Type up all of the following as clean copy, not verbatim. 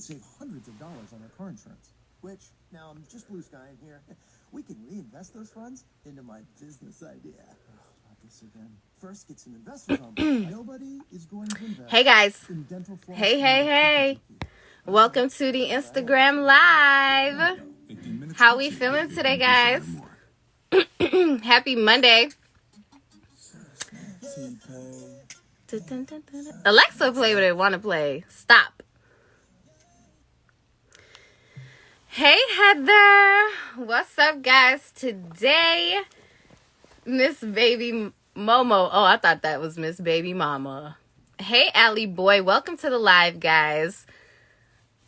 could save hundreds of dollars on our car insurance. Which, now I'm just blue skying here. We can reinvest those funds into my business idea. Not this again. First, get some investors on board. Nobody is going to invest. Hey guys. In dental floss. Hey. Welcome to the Instagram Live. How we feeling today, guys? Happy Monday. Alexa, play what it want to play. Stop. Hey, Heather. What's up, guys? Today, Miss Baby Momo. Oh, I thought that was Miss Baby Mama. Hey, Allie Boy. Welcome to the live, guys.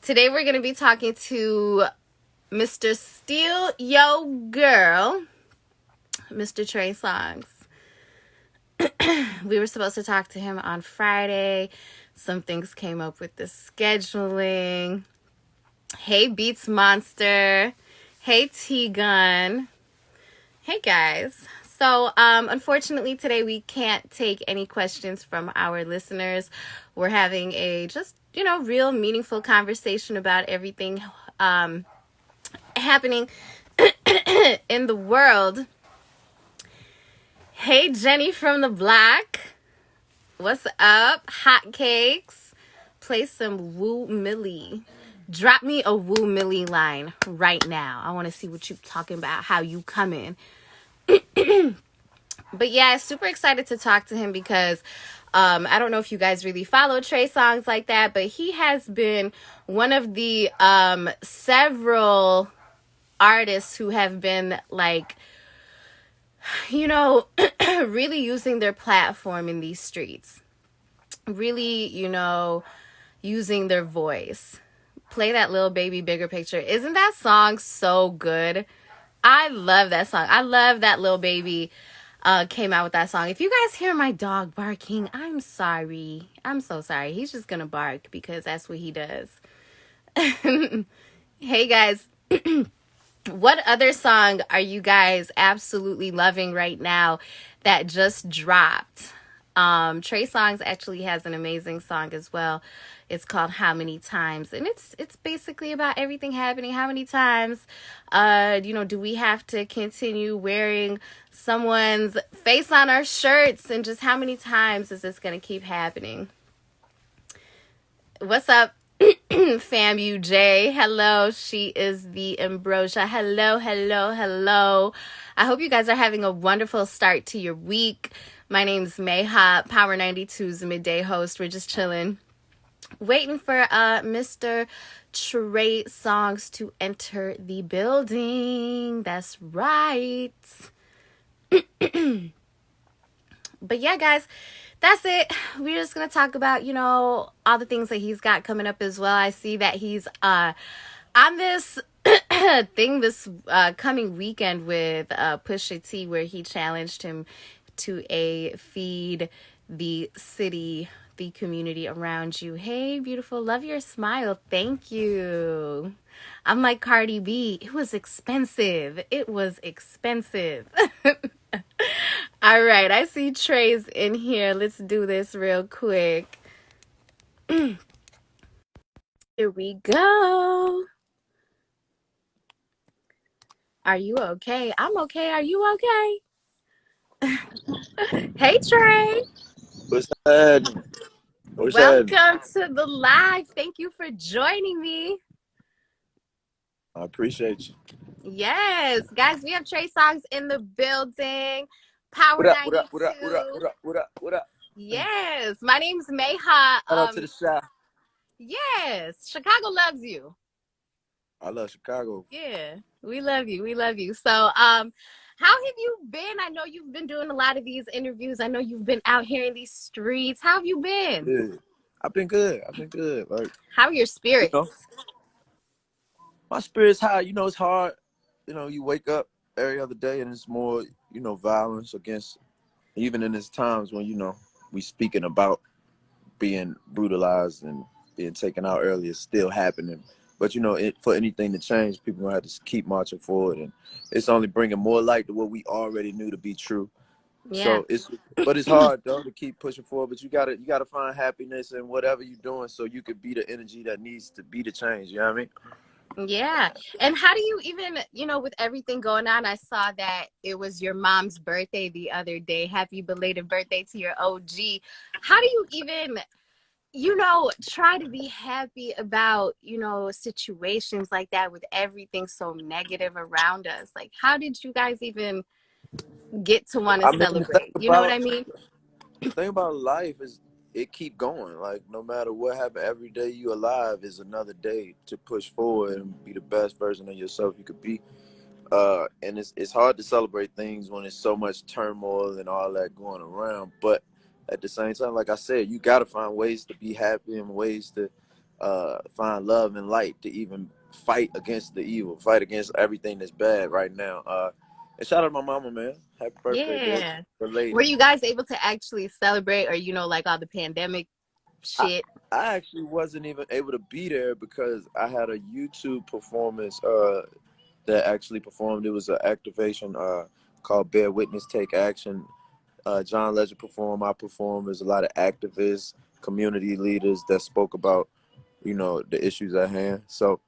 Today, we're going to be talking to Mr. Steal Yo Girl, Mr. Trey Songz. We were supposed to talk to him on Friday. Some things came up with the scheduling. Hey, Beats Monster. Hey, T-Gun. Hey, guys. So, unfortunately, today we can't take any questions from our listeners. We're having a just, real meaningful conversation about everything happening in the world. Hey, Jenny from the block. What's up? Hot cakes. Play some Woo Millie. Drop me a Woo Millie line right now. I want to see what you're talking about, how you come in. But yeah, super excited to talk to him because I don't know if you guys really follow Trey Songz like that, but he has been one of the several artists who have been really using their platform in these streets. Really, using their voice. Play that Lil Baby Bigger Picture. Isn't that song so good? I love that song. I love that Lil Baby came out with that song. If you guys hear my dog barking, I'm sorry. I'm so sorry. He's just gonna bark because that's what he does. Hey guys, what other song are you guys absolutely loving right now that just dropped? Trey Songz actually has an amazing song as well. It's called How Many Times, and it's basically about everything happening. How many times do we have to continue wearing someone's face on our shirts, and just how many times is this going to keep happening? What's up, FAMUJ? Hello, she is the Ambrosia. Hello. I hope you guys are having a wonderful start to your week. My name's Mayha, Power 92's midday host. We're just chilling, waiting for Mr. Trey Songz to enter the building. That's right. But yeah, guys, that's it. We're just going to talk about, all the things that he's got coming up as well. I see that he's on this thing this coming weekend with Pusha T, where he challenged him to a feed the city, the community around you. Hey, beautiful. Love your smile. Thank you. I'm like Cardi B. It was expensive. All right. I see Trey's in here. Let's do this real quick. Here we go. Are you okay? I'm okay. Are you okay? Hey, Trey. What's that? Welcome to the live. Thank you for joining me. I appreciate you. Yes, guys, we have Trey Songz in the building. Power 92. What up? Yes, my name's Mayha. Shout out to the shop. Yes, Chicago loves you. I love Chicago. Yeah, we love you. So, how have you been? I know you've been doing a lot of these interviews. I know you've been out here in these streets. How have you been? Yeah. I've been good. Like, how are your spirits? My spirit's high. It's hard. You wake up every other day and it's more, violence against, even in these times when, we speaking about being brutalized and being taken out early, it's still happening. But, for anything to change, people are going to have to keep marching forward. And it's only bringing more light to what we already knew to be true. Yeah. So but it's hard though to keep pushing forward. But you gotta find happiness in whatever you're doing, so you could be the energy that needs to be the change. You know what I mean? Yeah. And how do you even, with everything going on, I saw that it was your mom's birthday the other day. Happy belated birthday to your OG. How do you even, try to be happy about, situations like that with everything so negative around us? Like, how did you guys even get to want to I mean, the thing celebrate? You know what about I mean? the thing about life is it keep going. Like no matter what happen, every day you alive is another day to push forward and be the best version of yourself you could be. And it's hard to celebrate things when there's so much turmoil and all that going around. But at the same time, like I said, you got to find ways to be happy and ways to find love and light to even fight against the evil, fight against everything that's bad right now. And shout out to my mama, man. Happy birthday, baby. Yeah. The lady. Were you guys able to actually celebrate, or, like all the pandemic I, shit? I actually wasn't even able to be there because I had a YouTube performance that actually performed. It was an activation called Bear Witness Take Action. John Legend performed, I performed. There's a lot of activists, community leaders that spoke about, the issues at hand. So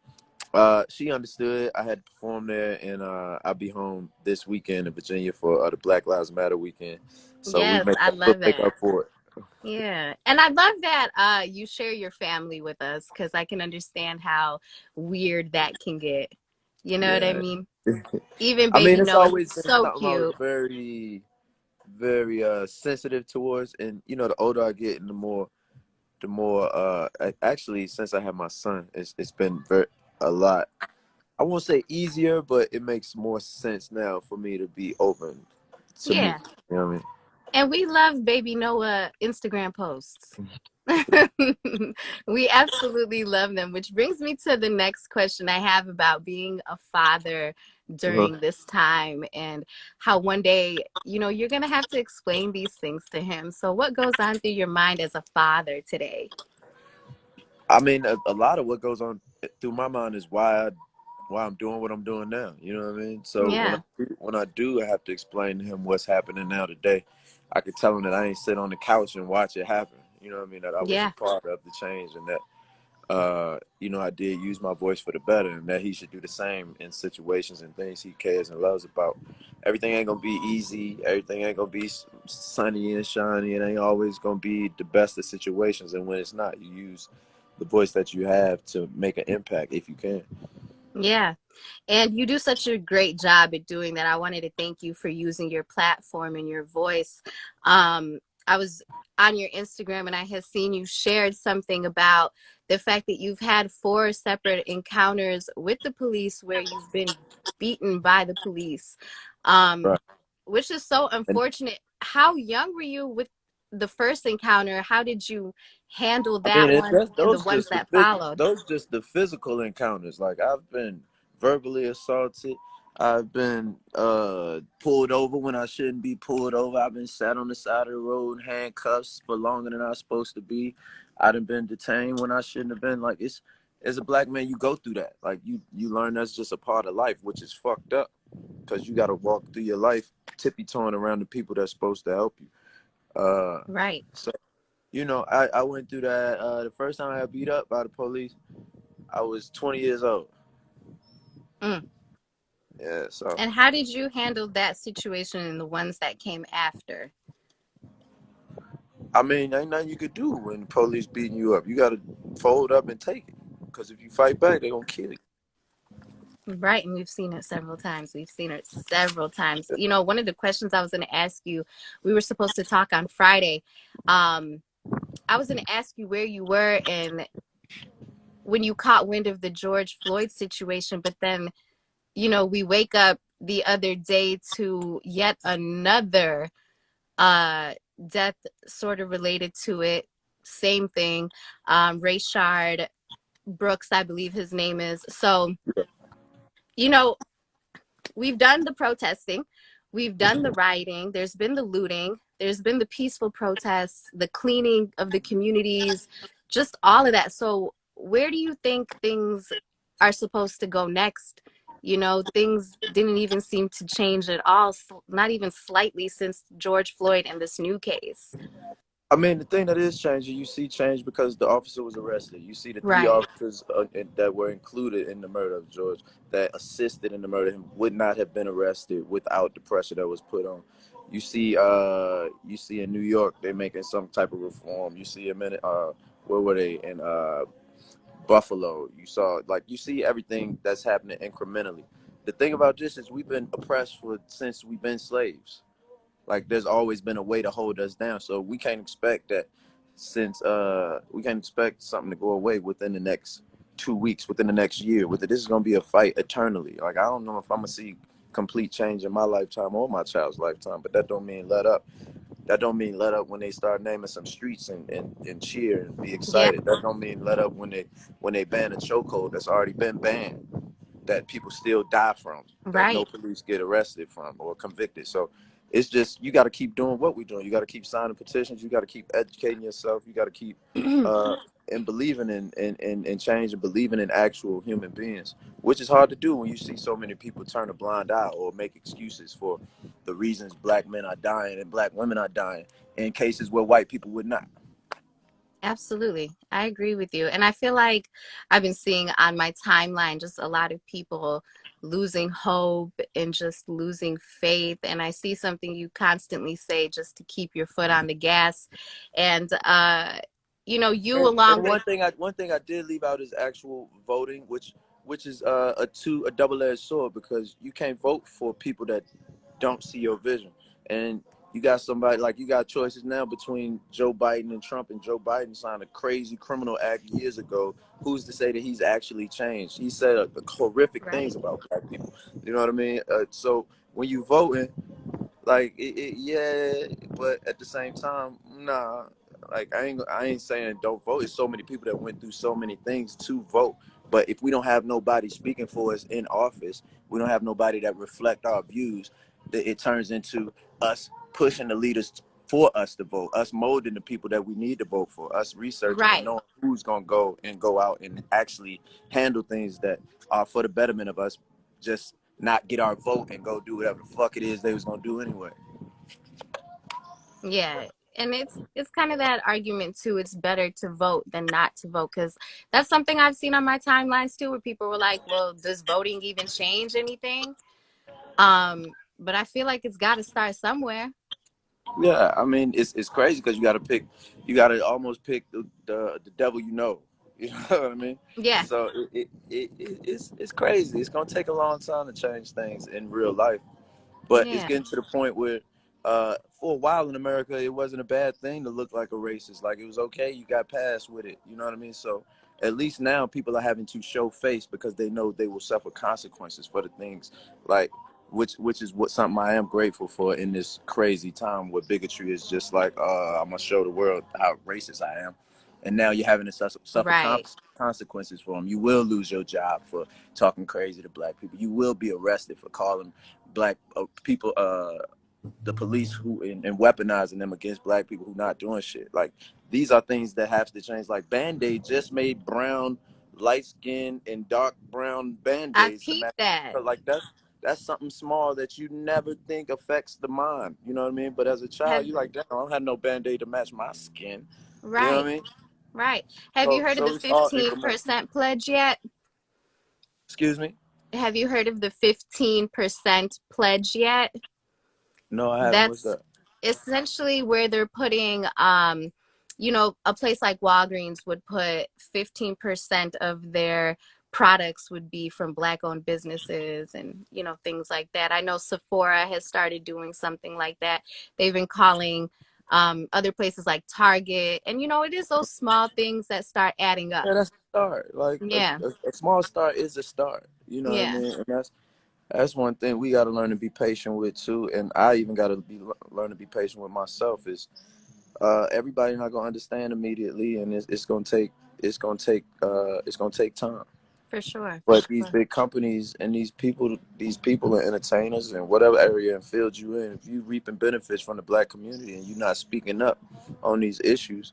she understood. I had to perform there, and I'll be home this weekend in Virginia for the Black Lives Matter weekend. So Yes, I we'll love make that. up for it. Yeah. And I love that you share your family with us, because I can understand how weird that can get. You know what I Yeah. mean? Even I mean, baby it's Noah, always he's been so something I was cute. very, very sensitive towards, and the older I get, and the more actually since I have my son, it's been a lot. I won't say easier, but it makes more sense now for me to be open to me. Yeah. You know what I mean? And we love baby Noah Instagram posts. We absolutely love them, which brings me to the next question I have about being a father Uh-huh. during this time, and how one day, you're going to have to explain these things to him. So what goes on through your mind as a father today? I mean, a lot of what goes on through my mind is why I'm doing what I'm doing now. You know what I mean? So Yeah. when I do, I have to explain to him what's happening now today. I could tell him that I ain't sit on the couch and watch it happen. You know what I mean? That I was a Yeah. part of the change, and that I did use my voice for the better, and that he should do the same in situations and things he cares and loves about. Everything ain't gonna be easy. Everything ain't gonna be sunny and shiny. It ain't always gonna be the best of situations. And when it's not, you use the voice that you have to make an impact if you can. Yeah. And you do such a great job at doing that. I wanted to thank you for using your platform and your voice. I was on your Instagram and I had seen you shared something about the fact that you've had 4 separate encounters with the police where you've been beaten by the police, um, Right. which is so And unfortunate. How young were you with the first encounter? How did you handle I mean, that it's one just and the ones that followed? those just the physical encounters. Like I've been verbally assaulted. I've been pulled over when I shouldn't be pulled over. I've been sat on the side of the road in handcuffs for longer than I was supposed to be. I done been detained when I shouldn't have been. Like it's as a black man, you go through that. Like you learn that's just a part of life, which is fucked up because you got to walk through your life tippy toeing around the people that's supposed to help you. Right. So I went through that. The first time I got beat up by the police, I was 20 years old. Mm. Yeah, so And how did you handle that situation and the ones that came after? I mean, ain't nothing you could do when the police beating you up. You got to fold up and take it, because if you fight back, they gonna kill you. Right. And we've seen it several times. We've seen it several times. One of the questions I was going to ask you, we were supposed to talk on Friday. I was going to ask you where you were and when you caught wind of the George Floyd situation, but then, we wake up the other day to yet another death sort of related to it. Same thing. Rayshard Brooks, I believe his name is. So, you know, we've done the protesting, we've done the rioting, there's been the looting, there's been the peaceful protests, the cleaning of the communities, just all of that. So where do you think things are supposed to go next, You know, things didn't even seem to change at all, not even slightly, since George Floyd and this new case. I mean, the thing that is changing, you see change because the officer was arrested. You see the three Right. officers that were included in the murder of George, that assisted in the murder, would not have been arrested without the pressure that was put on. You see in New York, they're making some type of reform. You see where were they? In Buffalo. You see everything that's happening incrementally. The thing about this is we've been oppressed since we've been slaves. Like there's always been a way to hold us down. So we can't expect that we can't expect something to go away within the next 2 weeks, within the next year. This is gonna be a fight eternally. Like I don't know if I'm gonna see complete change in my lifetime or my child's lifetime, but that don't mean let up. That don't mean let up when they start naming some streets and cheer and be Yeah. excited. That don't mean let up when they ban a chokehold that's already been banned, that people still die from, that no Right. police get arrested from or convicted. So it's just, you got to keep doing what we're doing. You got to keep signing petitions. You got to keep educating yourself. You got to keep and believing in change and believing in actual human beings, which is hard to do when you see so many people turn a blind eye or make excuses for the reasons black men are dying and black women are dying in cases where white people would not. Absolutely. I agree with you. And I feel like I've been seeing on my timeline just a lot of people losing hope and just losing faith. And I see something you constantly say, just to keep your foot on the gas. And, you know, you And along with, one thing I did leave out is actual voting, which is a double-edged sword, because you can't vote for people that don't see your vision. And you got you got choices now between Joe Biden and Trump, and Joe Biden signed a crazy criminal act years ago. Who's to say that he's actually changed? He said horrific right. things about black people. You know what I mean? So when you voting, yeah, but at the same time, nah. Like I ain't saying don't vote. It's so many people that went through so many things to vote. But if we don't have nobody speaking for us in office, we don't have nobody that reflect our views, that it turns into us pushing the leaders for us to vote, us molding the people that we need to vote for, us researching and Right. knowing who's gonna go out and actually handle things that are for the betterment of us. Just not get our vote and go do whatever the fuck it is they was gonna do anyway. Yeah. And it's kind of that argument too. It's better to vote than not to vote, because that's something I've seen on my timelines too, where people were like, well, does voting even change anything? But I feel like it's got to start somewhere. Yeah, I mean it's crazy because you gotta almost pick the devil you know. You know what I mean? Yeah. So it's crazy. It's gonna take a long time to change things in real life. But it's Yeah. getting to the point where, for a while in America, it wasn't a bad thing to look like a racist. Like it was okay. You got past with it. You know what I mean? So at least now people are having to show face because they know they will suffer consequences for the things, like which is something I am grateful for in this crazy time where bigotry is just like, I'm gonna show the world how racist I am. And now you're having to suffer Right. consequences for them. You will lose your job for talking crazy to black people. You will be arrested for calling black people, the police and weaponizing them against black people who not doing shit. Like these are things that have to change. Like Band-Aid just made brown, light skin, and dark brown I Band-Aids to match. peeped that. Like that's something small that you never think affects the mind. You know what I mean? But as a child, Have you like, damn, I don't have no Band-Aid to match my skin. You know what right. I mean? Right. Have you So heard of the so it's all incremental. 15% pledge yet? Excuse me? Have you heard of the 15% pledge yet? No, I haven't. What's That's that? essentially where they're putting, you know, a place like Walgreens would put 15% of their products would be from black owned businesses, and you know, things like that. I know Sephora has started doing something like that. They've been calling other places like Target, and you know, it is those small things that start adding up. Yeah, that's a start. Like Yeah. a small start is a start. You know what I Yeah, mean? And that's one thing we got to learn to be patient with too. And I even got to learn to be patient with myself. Is everybody not gonna understand immediately, and it's gonna take time. for sure, for But these sure. big companies and these people are entertainers and whatever area and field you in. If you reaping benefits from the black community and you're not speaking up on these issues,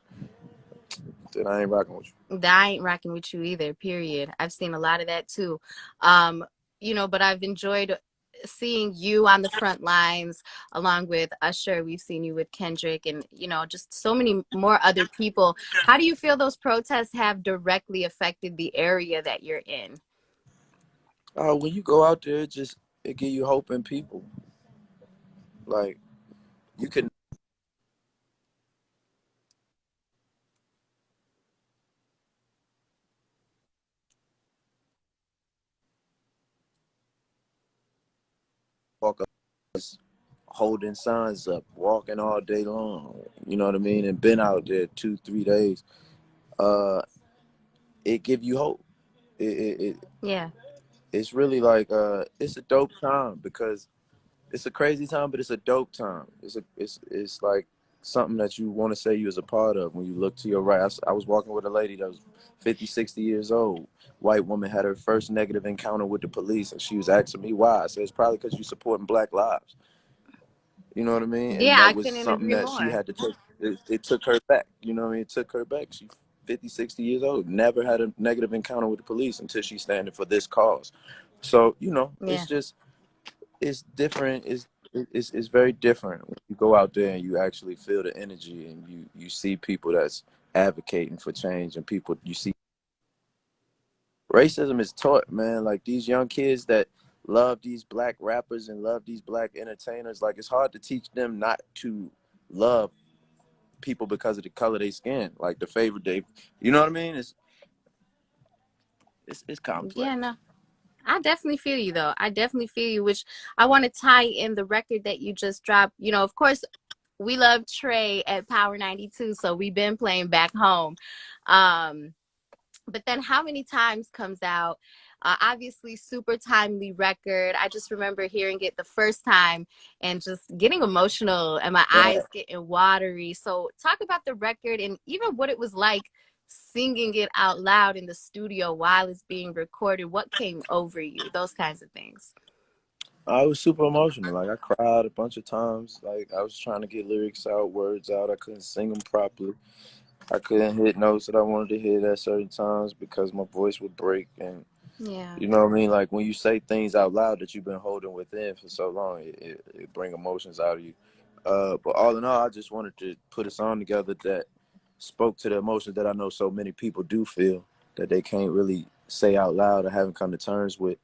then I ain't rocking with you. I ain't rocking with you either, period. I've seen a lot of that too. Um, but I've enjoyed seeing you on the front lines along with Usher. We've seen you with Kendrick and, just so many more other people. How do you feel those protests have directly affected the area that you're in? When you go out there, it give you hope in people. Like you can walk up holding signs up, walking all day long. You know what I mean? And been out there 2, 3 days. Uh, it give you hope. It Yeah. it's really like it's a dope time because it's a crazy time, but it's a dope time. It's like something that you want to say you was a part of when you look to your right. I was walking with a lady that was 50, 60 years old. White woman had her first negative encounter with the police, and she was asking me why. I said, it's probably because you supporting Black lives. You know what I mean? And Yeah, I that was couldn't something agree that she more. had to take. It took her back. You know what I mean? It took her back. She 50, 60 years old, never had a negative encounter with the police until she's standing for this cause. So, Yeah. it's different. It's very different when you go out there and you actually feel the energy and you see people that's advocating for change and people you see racism is taught, man. Like these young kids that love these black rappers and love these black entertainers, like it's hard to teach them not to love people because of the color of their skin, like the favorite they, you know what I mean? It's Yeah, complex. no. I definitely feel you though. I definitely feel you, which I want to tie in the record that you just dropped. Of course, we love Trey at Power 92, so we've been playing back home. Um, but then how many times comes out? Obviously, super timely record. I just remember hearing it the first time and just getting emotional and my Yeah. eyes getting watery. So, talk about the record and even what it was like singing it out loud in the studio while it's being recorded. What came over you? Those kinds of things. I was super emotional. Like I cried a bunch of times. Like I was trying to get lyrics out, words out. I couldn't sing them properly. I couldn't hit notes that I wanted to hit at certain times because my voice would break. And Yeah. you know what I mean? Like when you say things out loud that you've been holding within for so long, it bring emotions out of you. But all in all, I just wanted to put a song together that spoke to the emotions that I know so many people do feel that they can't really say out loud or haven't come to terms with.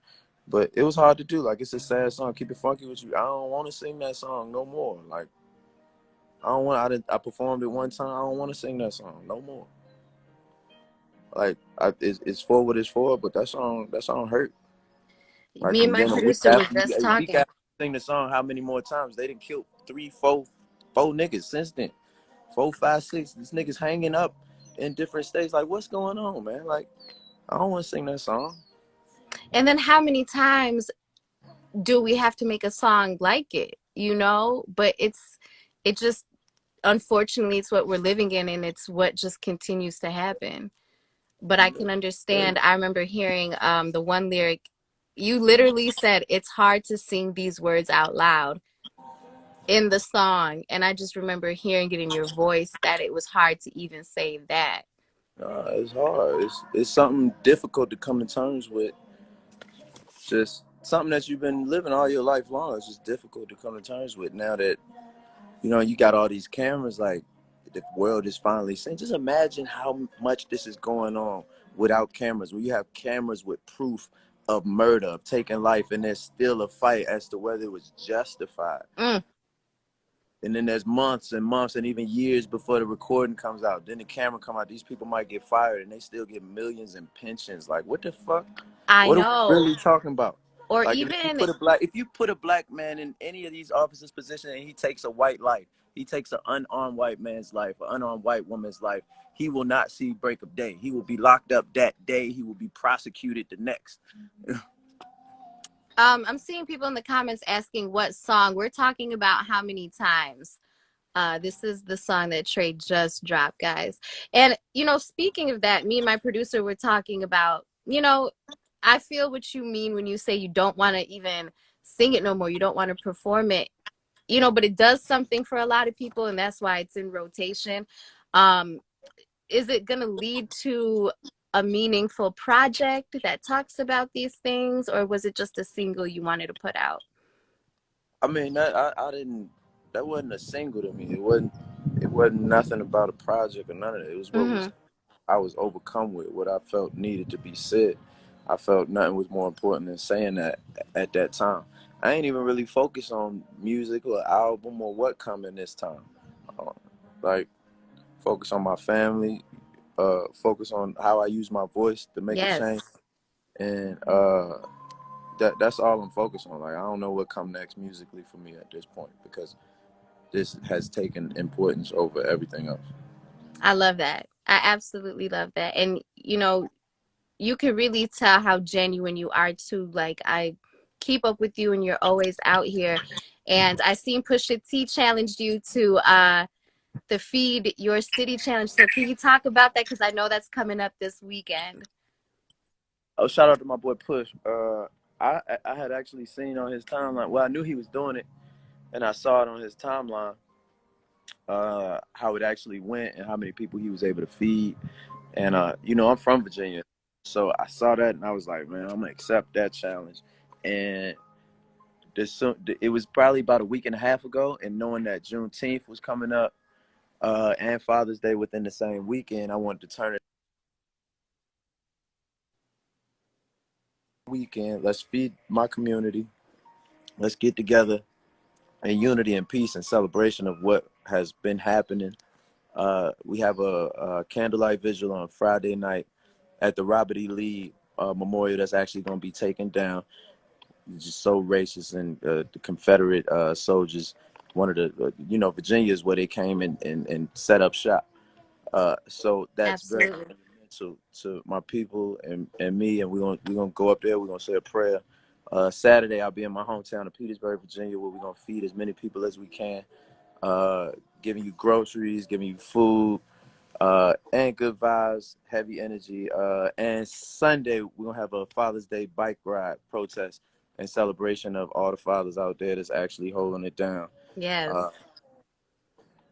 But it was hard to do. Like it's a sad song. Keep it funky with you. I don't want to sing that song no more. Like I don't want. I performed it one time. I don't want to sing that song no more. Like it's for what it's for. But that song hurt. Like Me and and my then producer were just a week talking. after you sing the song, how many more times they didn't kill 3, 4 niggas since then? 4, 5, 6. These niggas hanging up in different states. Like what's going on, man? Like I don't want to sing that song. And then how many times do we have to make a song like it? But it just, unfortunately, it's what we're living in and it's what just continues to happen. But I can understand. I remember hearing the one lyric, you literally said it's hard to sing these words out loud in the song. And I just remember hearing it in your voice that it was hard to even say that. It's hard. It's something difficult to come to terms with. Just something that you've been living all your life long. It's just difficult to come to terms with now that you got all these cameras. Like the world is finally seeing. Just imagine how much this is going on without cameras. When you have cameras with proof of murder, of taking life, and there's still a fight as to whether it was justified. Mm, And then there's months and months and even years before the recording comes out. Then the camera come out. These people might get fired and they still get millions in pensions. Like, what the fuck? I What are we know. really talking about? Or Like, and even, if you put a black man in any of these officers' positions and he takes a white life, he takes an unarmed white man's life, an unarmed white woman's life, he will not see break of day. He will be locked up that day. He will be prosecuted the next. I'm seeing people in the comments asking what song. We're talking about how many times. This is the song that Trey just dropped, guys. And, speaking of that, me and my producer were talking about, I feel what you mean when you say you don't want to even sing it no more. You don't want to perform it, but it does something for a lot of people, and that's why it's in rotation. Um, is it going to lead to a meaningful project that talks about these things, or was it just a single you wanted to put out? I mean, I didn't. That wasn't a single to me. It wasn't. It wasn't nothing about a project or none of it. It was what was Mm-hmm. I was overcome with, what I felt needed to be said. I felt nothing was more important than saying that at that time. I ain't even really focused on music or album or what coming this time. Uh, like focus on my family, focus on how I use my voice to make a change, Yes. and that's all I'm focused on. Like I don't know what come next musically for me at this point because this has taken importance over everything else. I love that. I absolutely love that. And you can really tell how genuine you are too. Like I keep up with you and you're always out here. And I seen Pusha T challenged you to the Feed Your City challenge. So can you talk about that? Because I know that's coming up this weekend. Oh, shout out to my boy Push. I had actually seen on his timeline. Well, I knew he was doing it, and I saw it on his timeline. How it actually went and how many people he was able to feed. And I'm from Virginia, so I saw that and I was like, man, I'm gonna accept that challenge. And it was probably about a week and a half ago, and knowing that Juneteenth was coming up, and Father's Day within the same weekend, I wanted to turn it weekend. Let's feed my community. Let's get together in unity and peace and celebration of what has been happening. We have a candlelight vigil on Friday night at the Robert E. Lee Memorial that's actually going to be taken down. It's just so racist, and the Confederate soldiers, one of the, Virginia is where they came and set up shop. So that's very Absolutely. to my people and me, and we're gonna go up there. We're gonna say a prayer. Saturday, I'll be in my hometown of Petersburg, Virginia, where we're gonna feed as many people as we can, giving you groceries, giving you food, and good vibes, heavy energy. And Sunday, we're gonna have a Father's Day bike ride protest in celebration of all the fathers out there that's actually holding it down. Yes. Uh,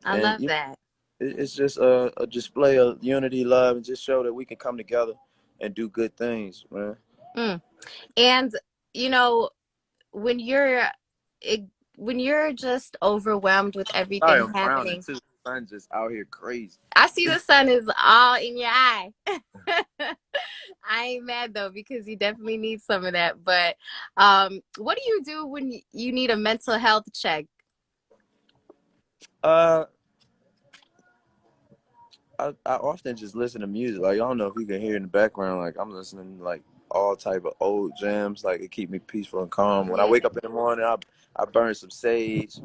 I and love that. it's just a display of unity, love, and just show that we can come together and do good things, man. Mm. And you know, when you're it, when you're just overwhelmed with Sorry, everything I'm frowning happening, too. The sun's just out here crazy. I see the sun is all in your eye. I ain't mad though because you definitely need some of that. But what do you do when you need a mental health check? Uh, I often just listen to music. Like I don't know if you can hear in the background. Like I'm listening to, like all type of old jams. Like it keep me peaceful and calm. When I Yeah. wake up in the morning, I burn some sage.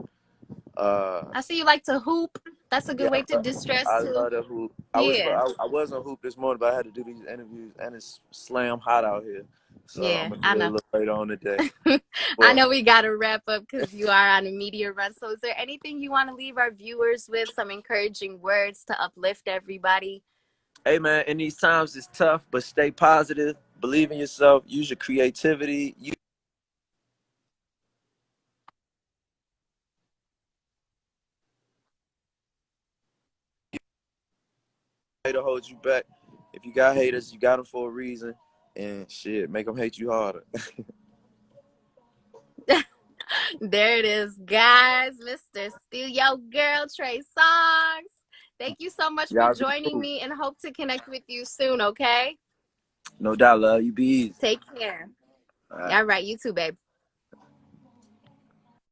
Uh, I see you like to hoop. That's a good yeah, way to distress I too. love to hoop. Yeah. I was on hoop this morning, but I had to do these interviews, and it's slam hot out here. So I'm Yeah, gonna I do it a know. little later on today. I But know we got to wrap up because you are on a media run. So, is there anything you want to leave our viewers with? Some encouraging words to uplift everybody? hey, man, in these times it's tough, but stay positive. Believe in yourself. Use your creativity. You to hold you back. If you got haters, you got them for a reason. And shit, make them hate you harder. There it is, guys. Mr. Steal Your Girl, Trey Songs. Thank you so much for Y'all be joining cool. me and hope to connect with you soon, okay? No doubt, love. You be easy. Take care. All right. All right, you too, babe.